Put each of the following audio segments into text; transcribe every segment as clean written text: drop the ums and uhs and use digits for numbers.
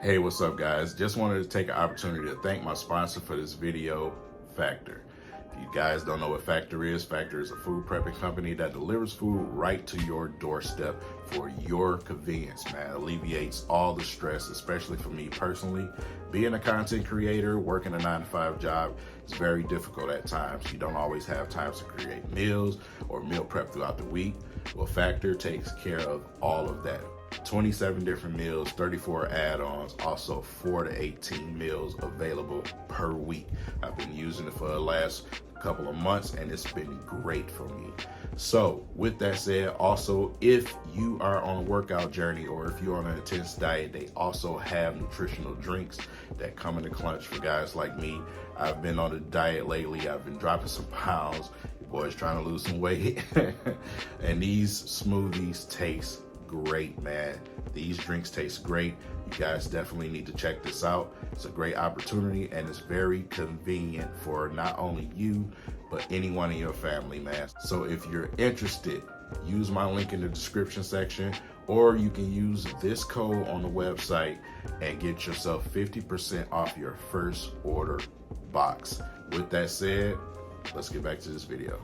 Hey, what's up, guys? Just wanted to take an opportunity to thank my sponsor for this video, Factor. If you guys don't know what Factor is a food prepping company that delivers food right to your doorstep for your convenience, man. It alleviates all the stress, especially for me personally. Being a content creator, working a 9-to-5 job is very difficult at times. You don't always have time to create meals or meal prep throughout the week. Well, Factor takes care of all of that. 27 different meals, 34 add-ons, also 4 to 18 meals available per week. I've been using it for the last couple of months and it's been great for me. So with that said, also if you are on a workout journey or if you're on an intense diet, they also have nutritional drinks that come in the clutch for guys like me. I've been on a diet lately. I've been dropping some pounds. Your boy's trying to lose some weight. And these smoothies taste great, man. These drinks taste great. You guys definitely need to check this out. It's a great opportunity and it's very convenient for not only you, but anyone in your family, man. So if you're interested, use my link in the description section, or you can use this code on the website and get yourself 50% off your first order box. With that said, let's get back to this video.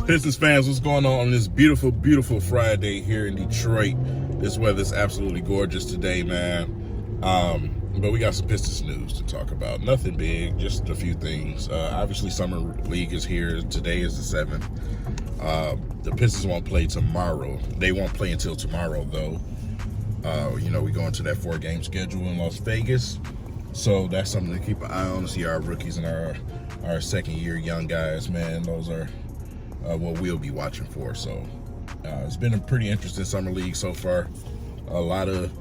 Pistons fans, what's going on this beautiful, beautiful Friday here in Detroit? This weather's absolutely gorgeous today, man. But we got some Pistons news to talk about. Nothing big, just a few things. Obviously, Summer League is here. Today is the 7th. The Pistons won't play tomorrow. They won't play until tomorrow, though. We go into that 4-game schedule in Las Vegas. So that's something to keep an eye on. See our rookies and our second-year young guys, man. Those are what we'll be watching for. So it's been a pretty interesting summer league so far. A lot of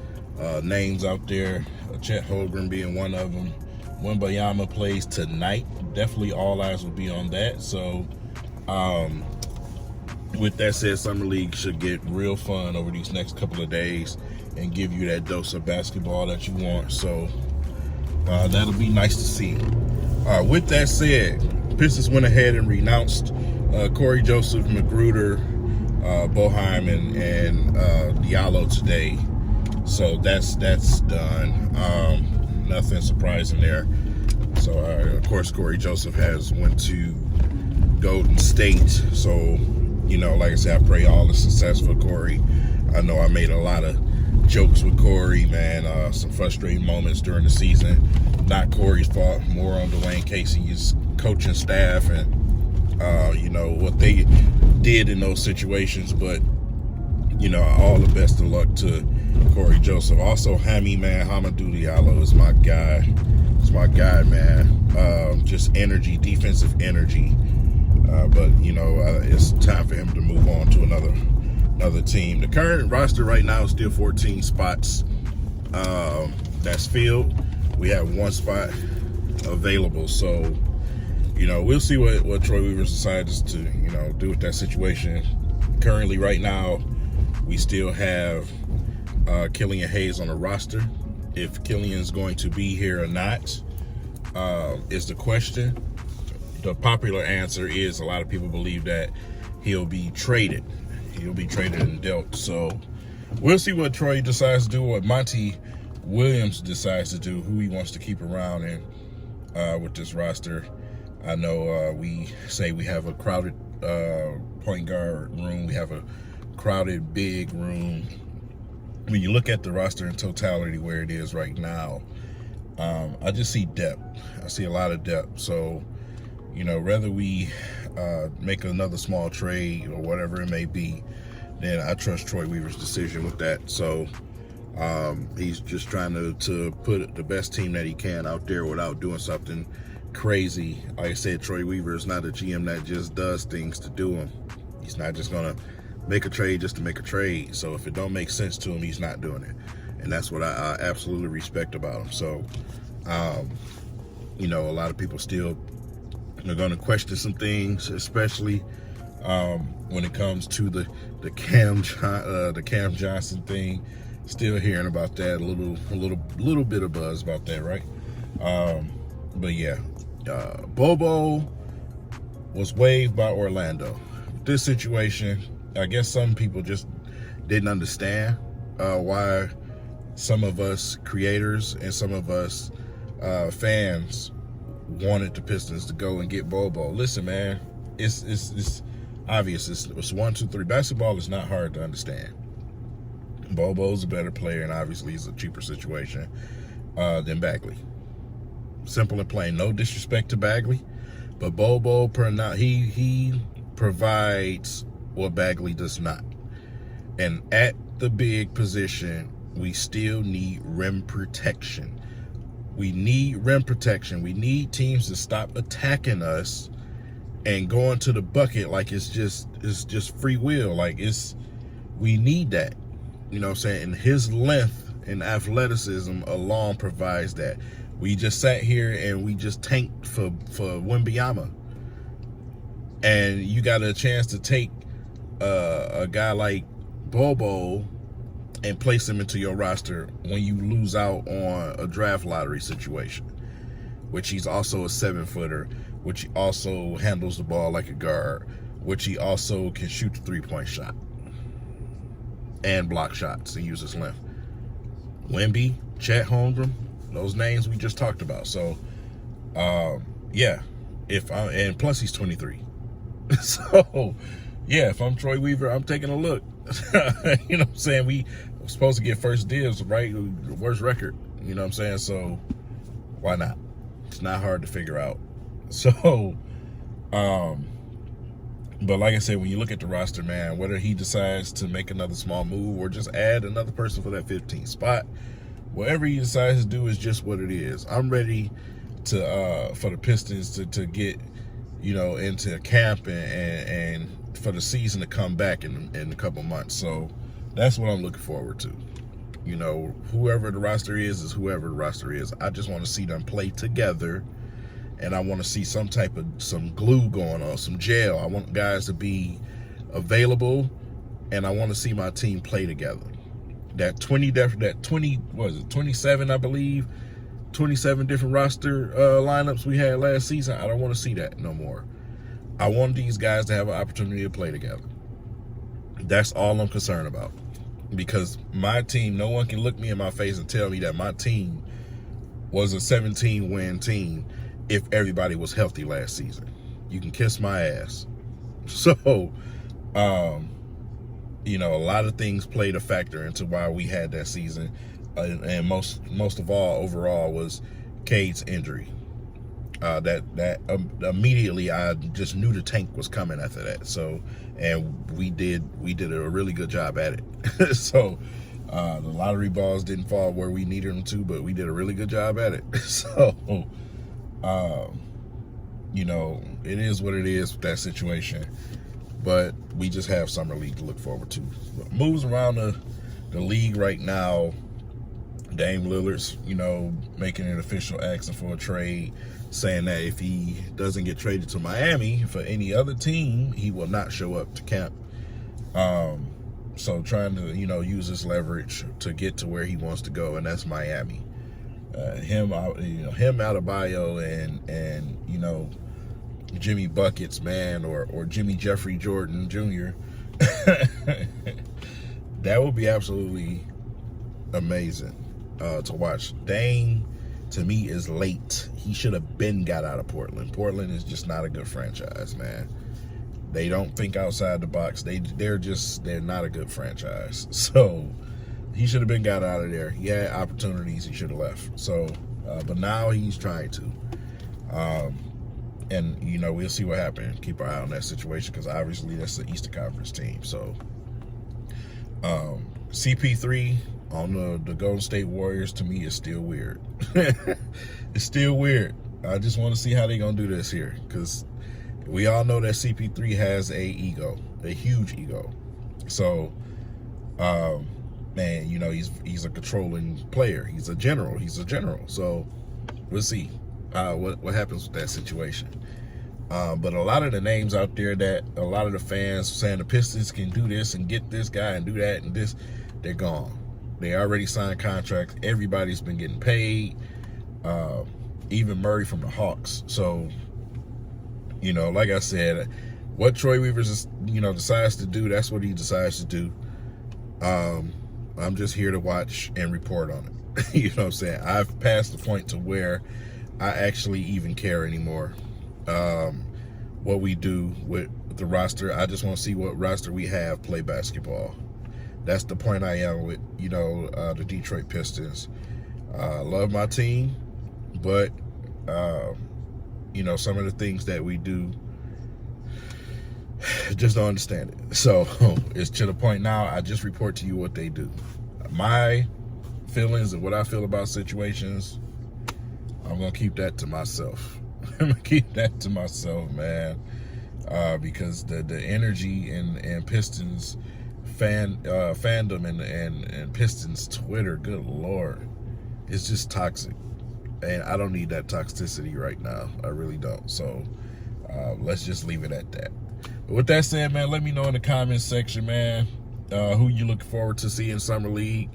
names out there, Chet Holmgren being one of them. Wembayama plays tonight. Definitely all eyes will be on that. So with that said, summer league should get real fun over these next couple of days and give you that dose of basketball that you want. So that'll be nice to see. With that said, Pistons went ahead and renounced Corey Joseph, Magruder, Boheim, and Diallo today. So that's done. Nothing surprising there. So of course Corey Joseph went to Golden State. So like I said, I pray all the success for Corey. I know I made a lot of jokes with Corey, man. Some frustrating moments during the season. Not Corey's fault, more on Dwayne Casey's coaching staff and what they did in those situations. But all the best of luck to Corey Joseph. Also Hamidou Diallo is my guy. It's my guy, man. Just energy, defensive energy. But it's time for him to move on to another team. The current roster right now is still 14 spots that's filled. We have 1 spot available. So we'll see what Troy Weaver decides to do with that situation. Currently, right now, we still have Killian Hayes on the roster. If Killian's going to be here or not is the question. The popular answer is a lot of people believe that he'll be traded. He'll be traded and dealt. So we'll see what Troy decides to do, what Monty Williams decides to do, who he wants to keep around and with this roster. I know we say we have a crowded point guard room. We have a crowded big room. When you look at the roster in totality where it is right now, I just see depth. I see a lot of depth. So, whether we make another small trade or whatever it may be, then I trust Troy Weaver's decision with that. So he's just trying to put the best team that he can out there without doing something crazy. Like I said, Troy Weaver is not a GM that just does things to do them. He's not just gonna make a trade just to make a trade. So if it don't make sense to him, he's not doing it. And that's what I absolutely respect about him. So You know, a lot of people still are going to question some things, especially when it comes to the Cam Johnson thing. Still hearing about that, a little bit of buzz about that, right? But yeah, Bobo was waived by Orlando. This situation, I guess some people just didn't understand why some of us creators and some of us fans wanted the Pistons to go and get Bobo. Listen, man, it's obvious. It's 1, 2, 3. Basketball is not hard to understand. Bobo's a better player, and obviously he's a cheaper situation than Bagley. Simple and plain. No disrespect to Bagley, but Bobo, he provides what Bagley does not. And at the big position, we still need rim protection. We need rim protection. We need teams to stop attacking us and going to the bucket like it's just free will. Like we need that. You know what I'm saying? And his length and athleticism alone provides that. We just sat here and we just tanked for Wembanyama. And you got a chance to take a guy like Bobo and place him into your roster when you lose out on a draft lottery situation, which he's also a 7-footer, which he also handles the ball like a guard, which he also can shoot the 3-point shot and block shots and use his length. Wemby, Chet Holmgren, those names we just talked about. So, yeah, and plus he's 23. So, yeah, if I'm Troy Weaver, I'm taking a look. You know what I'm saying? We were supposed to get first dibs, right? Worst record. You know what I'm saying? So, why not? It's not hard to figure out. So, but like I said, when you look at the roster, man, whether he decides to make another small move or just add another person for that 15th spot, whatever he decides to do is just what it is. I'm ready to for the Pistons to get, you know, into camp and for the season to come back in a couple months. So that's what I'm looking forward to. You know, whoever the roster is whoever the roster is. I just want to see them play together. And I want to see some glue going on, some gel. I want guys to be available, and I want to see my team play together. That 27, I believe, 27 different roster lineups we had last season. I don't want to see that no more. I want these guys to have an opportunity to play together. That's all I'm concerned about. Because my team, no one can look me in my face and tell me that my team was a 17-win team if everybody was healthy last season. You can kiss my ass. So, you know, a lot of things played a factor into why we had that season. And most of all, overall, was Cade's injury. That immediately I just knew the tank was coming after that. So, and we did a really good job at it. So, the lottery balls didn't fall where we needed them to, but we did a really good job at it. So, you know, it is what it is with that situation. But we just have summer league to look forward to. Moves around the league right now. Dame Lillard's, you know, making an official asking for a trade, saying that if he doesn't get traded to Miami for any other team, he will not show up to camp. So trying to, you know, use his leverage to get to where he wants to go, and that's Miami. Him Adebayo and you know, Jimmy Buckets, man, or Jimmy Jeffrey Jordan Jr. That would be absolutely amazing to watch. Dame, to me, is late. He should have been got out of Portland. Portland is just not a good franchise, man. They don't think outside the box. They're not a good franchise. So he should have been got out of there. He had opportunities. He should have left. So, but now he's trying to. And, you know, we'll see what happens. Keep our eye on that situation because obviously that's the Eastern Conference team. So, CP3 on the Golden State Warriors, to me, is still weird. It's still weird. I just want to see how they're going to do this here because we all know that CP3 has a huge ego. So, man, you know, he's a controlling player. He's a general. So, We'll see what happens with that situation. But a lot of the names out there that a lot of the fans saying the Pistons can do this and get this guy and do that and this, they're gone. They already signed contracts. Everybody's been getting paid. Even Murray from the Hawks. So, you know, like I said, what Troy Weaver, decides to do, that's what he decides to do. I'm just here to watch and report on it. You know what I'm saying? I've passed the point to where I actually even care anymore. What we do with the roster, I just want to see what roster we have play basketball. That's the point I am with, the Detroit Pistons. Love my team, but, some of the things that we do, just don't understand it. So it's to the point now, I just report to you what they do. My feelings and what I feel about situations, I'm going to keep that to myself. I'm going to keep that to myself, man. Because the energy and Pistons fandom and Pistons Twitter, good Lord, it's just toxic. And I don't need that toxicity right now. I really don't. So let's just leave it at that. But with that said, man, let me know in the comments section, man, who you looking forward to see in Summer League.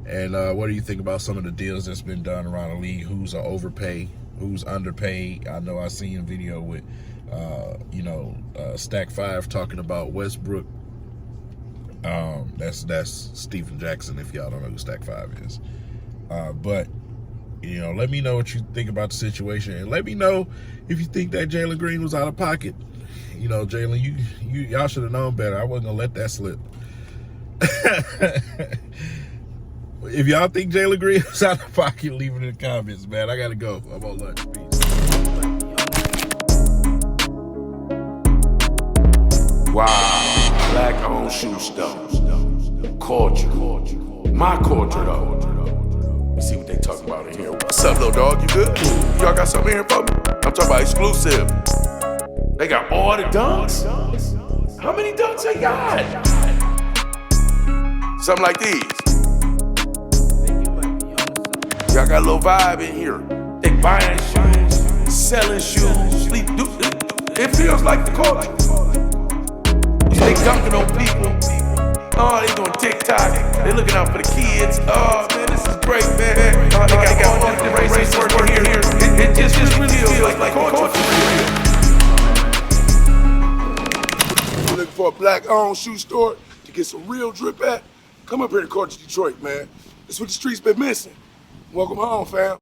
And what do you think about some of the deals that's been done around the league? Who's overpaid? Who's underpaid? I know I seen a video with, Stack 5 talking about Westbrook. That's Stephen Jackson, if y'all don't know who Stack 5 is. But, let me know what you think about the situation. And let me know if you think that Jalen Green was out of pocket. Jalen, y'all should have known better. I wasn't going to let that slip. If y'all think Jalen Green was out of pocket, leave it in the comments, man. I got to go. I'm on lunch. Peace. Wow. Black-owned shoe stores. Culture. My culture, though. Let me see what they talking about in here. What's up, little dog? You good? Y'all got something here for me? I'm talking about exclusive. They got all the dunks? How many dunks they got? Something like these. Y'all got a little vibe in here. They buying shoes, selling shoes. It feels like the culture. They dunking on people. Oh, they doing TikTok. They looking out for the kids. Oh, man, this is great, man. They got all different races working here. It just really feels like culture. You're looking for a black-owned shoe store to get some real drip at? Come up here to Culture Detroit, man. It's what the streets been missing. Welcome home, fam.